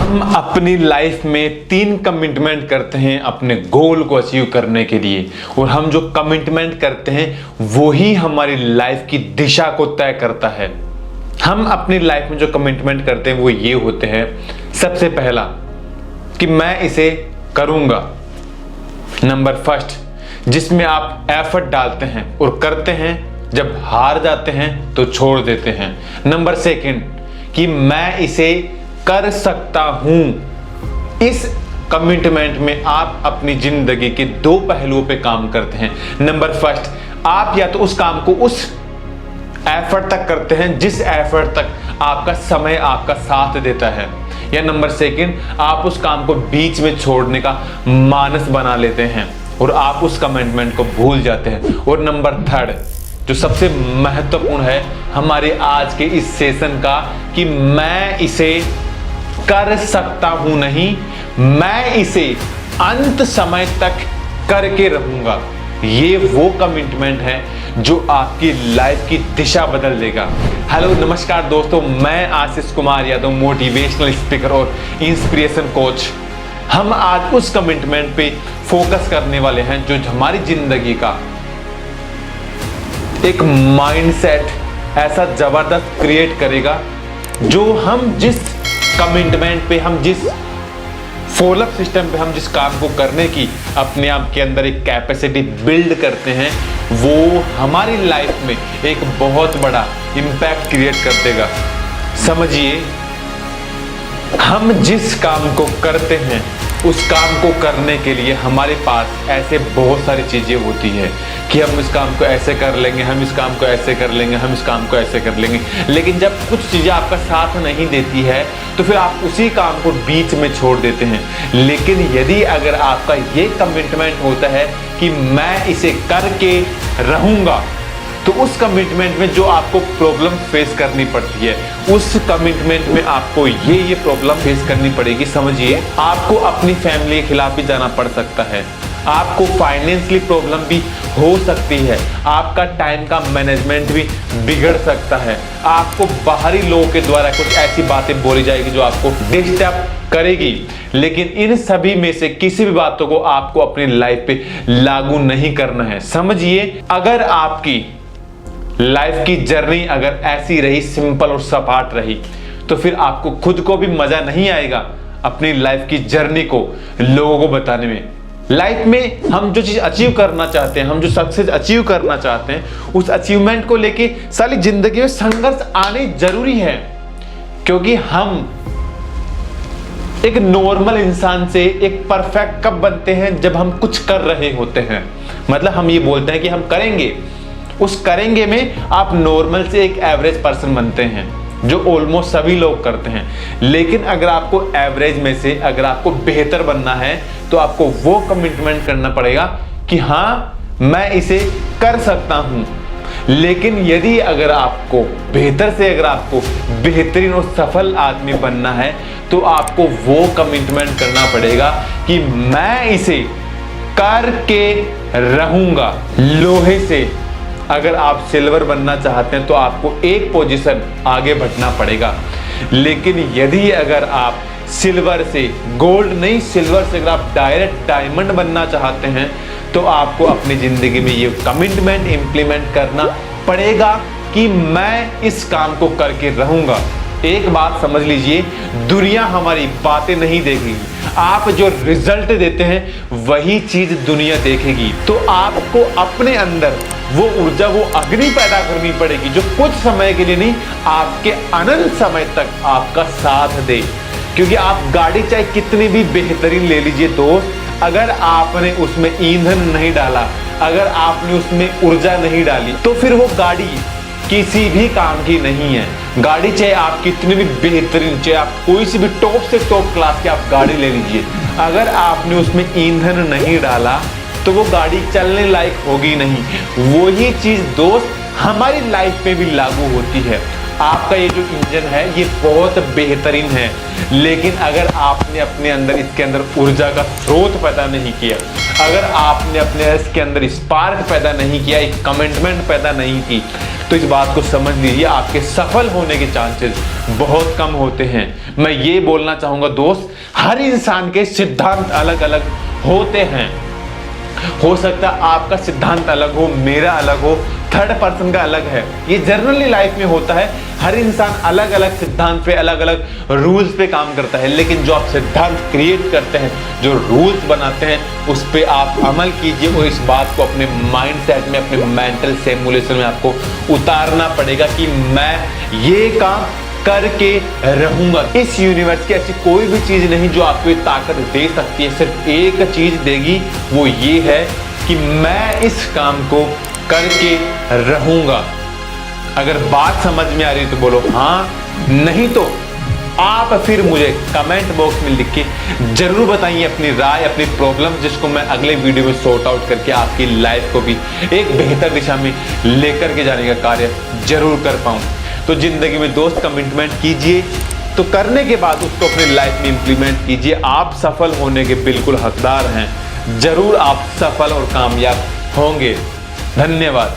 हम अपनी लाइफ में 3 कमिटमेंट करते हैं अपने गोल को अचीव करने के लिए, और हम जो कमिटमेंट करते हैं वो ही हमारी लाइफ की दिशा को तय करता है। हम अपनी लाइफ में जो कमिटमेंट करते हैं वो ये होते हैं। सबसे पहला कि मैं इसे करूंगा, नंबर फर्स्ट, जिसमें आप एफर्ट डालते हैं और करते हैं, जब हार जाते हैं तो छोड़ देते हैं। नंबर सेकंड कि मैं इसे कर सकता हूं। इस कमिटमेंट में आप अपनी जिंदगी के 2 पहलुओं पे काम करते हैं। नंबर फर्स्ट, आप या तो उस काम को उस एफर्ट तक करते हैं जिस एफर्ट तक आपका समय आपका साथ देता है, या नंबर सेकंड, आप उस काम को बीच में छोड़ने का मानस बना लेते हैं और आप उस कमिटमेंट को भूल जाते हैं। और नंबर थर्ड, जो सबसे महत्वपूर्ण है हमारे आज के इस सेशन का, कि मैं इसे कर सकता हूं, नहीं, मैं इसे अंत समय तक करके रहूंगा। ये वो कमिटमेंट है जो आपकी लाइफ की दिशा बदल देगा। हेलो नमस्कार दोस्तों, मैं आशीष कुमार यादव, मोटिवेशनल स्पीकर और इंस्पिरेशन कोच। हम आज उस कमिटमेंट पे फोकस करने वाले हैं जो हमारी जिंदगी का एक माइंडसेट ऐसा जबरदस्त क्रिएट करेगा, जो हम जिस कमिटमेंट पे, हम जिस फॉलोअप सिस्टम पे, हम जिस काम को करने की अपने आप के अंदर एक कैपेसिटी बिल्ड करते हैं, वो हमारी लाइफ में एक बहुत बड़ा इम्पैक्ट क्रिएट कर देगा। समझिए, हम जिस काम को करते हैं उस काम को करने के लिए हमारे पास ऐसे बहुत सारी चीजें होती है कि हम इस काम को ऐसे कर लेंगे, हम इस काम को ऐसे कर लेंगे, हम इस काम को ऐसे कर लेंगे। लेकिन जब कुछ चीजें आपका साथ नहीं देती है तो फिर आप उसी काम को बीच में छोड़ देते हैं। लेकिन यदि अगर आपका ये कमिटमेंट होता है कि मैं इसे करके रहूंगा, तो उस कमिटमेंट में जो आपको प्रॉब्लम फेस करनी पड़ती है, उस कमिटमेंट में आपको ये प्रॉब्लम फेस करनी पड़ेगी। समझिए, आपको अपनी फैमिली के खिलाफ भी जाना पड़ सकता है, आपको फाइनेंशियली प्रॉब्लम भी हो सकती है, आपका टाइम का मैनेजमेंट भी बिगड़ सकता है, आपको बाहरी लोगों के द्वारा कुछ ऐसी बातें बोली जाएगी जो आपको डिस्टर्ब करेगी। लेकिन इन सभी में से किसी भी बातों को आपको अपनी लाइफ पे लागू नहीं करना है। समझिए, अगर आपकी लाइफ की जर्नी अगर ऐसी रही, सिंपल और सपाट रही, तो फिर आपको खुद को भी मजा नहीं आएगा अपनी लाइफ की जर्नी को लोगों को बताने में। लाइफ में हम जो चीज अचीव करना चाहते हैं, हम जो सक्सेस अचीव करना चाहते हैं, उस अचीवमेंट को लेके सारी जिंदगी में संघर्ष आने जरूरी है। क्योंकि हम एक नॉर्मल इंसान से एक परफेक्ट कब बनते हैं? जब हम कुछ कर रहे होते हैं। मतलब हम ये बोलते हैं कि हम करेंगे, उस करेंगे में आप नॉर्मल से एक एवरेज पर्सन बनते हैं, जो ऑलमोस्ट सभी लोग करते हैं। लेकिन अगर आपको एवरेज में से अगर आपको बेहतर बनना है, तो आपको वो कमिटमेंट करना पड़ेगा कि हाँ, मैं इसे कर सकता हूं। लेकिन यदि अगर आपको बेहतर से अगर आपको बेहतरीन और सफल आदमी बनना है, तो आपको वो कमिटमेंट करना पड़ेगा कि मैं इसे करके रहूंगा। लोहे से अगर आप सिल्वर बनना चाहते हैं तो आपको एक पोजीशन आगे बढ़ना पड़ेगा। लेकिन यदि अगर आप सिल्वर से गोल्ड नहीं, सिल्वर से अगर आप डायरेक्ट डायमंड बनना चाहते हैं, तो आपको अपनी जिंदगी में ये कमिटमेंट इंप्लीमेंट करना पड़ेगा कि मैं इस काम को करके रहूंगा। एक बात समझ लीजिए, दुनिया हमारी बातें नहीं देखेगी, आप जो रिजल्ट देते हैं वही चीज दुनिया देखेगी। तो आपको अपने अंदर वो ऊर्जा, वो अग्नि पैदा करनी पड़ेगी जो कुछ समय के लिए नहीं, आपके अनंत समय तक आपका साथ दे। क्योंकि आप गाड़ी चाहे कितनी भी बेहतरीन ले लीजिए दोस्त, अगर आपने उसमें ईंधन नहीं डाला, अगर आपने उसमें ऊर्जा नहीं डाली, तो फिर वो गाड़ी किसी भी काम की नहीं है। गाड़ी चाहे आप कितनी भी बेहतरीन, चाहे आप कोई सी भी टॉप से टॉप क्लास की आप गाड़ी ले लीजिए, अगर आपने उसमें ईंधन नहीं डाला तो वो गाड़ी चलने लायक होगी नहीं। वही चीज दोस्त हमारी लाइफ में भी लागू होती है। आपका ये जो इंजन है ये बहुत बेहतरीन है, लेकिन अगर आपने अपने अंदर इसके अंदर ऊर्जा का स्रोत पैदा नहीं किया, अगर आपने अपने इसके अंदर स्पार्क पैदा नहीं किया, एक कमिटमेंट पैदा नहीं की, तो इस बात को समझ लीजिए, आपके सफल होने के चांसेस बहुत कम होते हैं। मैं ये बोलना चाहूंगा दोस्त, हर इंसान के सिद्धांत अलग अलग होते हैं। हो सकता है आपका सिद्धांत अलग हो, मेरा अलग हो, थर्ड पर्सन का अलग है। ये जनरली लाइफ में होता है, हर इंसान अलग अलग सिद्धांत पे, अलग अलग रूल्स पे काम करता है। लेकिन जो आप सिद्धांत क्रिएट करते हैं, जो रूल्स बनाते हैं, उस पे आप अमल कीजिए और इस बात को अपने माइंड सेट में, अपने मेंटल सिमुलेशन में आपको उतारना पड़ेगा कि मैं ये काम करके रहूंगा। इस यूनिवर्स की ऐसी कोई भी चीज नहीं जो आपको ताकत दे सकती है। सिर्फ एक चीज देगी, वो ये है कि मैं इस काम को करके रहूंगा। अगर बात समझ में आ रही है तो बोलो हाँ, नहीं तो आप फिर मुझे कमेंट बॉक्स में लिख के जरूर बताइए अपनी राय, अपनी प्रॉब्लम, जिसको मैं अगले वीडियो में सॉर्ट आउट करके आपकी लाइफ को भी एक बेहतर दिशा में लेकर के जाने का कार्य जरूर कर पाऊं। तो जिंदगी में दोस्त कमिटमेंट कीजिए, तो करने के बाद उसको अपनी लाइफ में इंप्लीमेंट कीजिए। आप सफल होने के बिल्कुल हकदार हैं। जरूर आप सफल और कामयाब होंगे। धन्यवाद।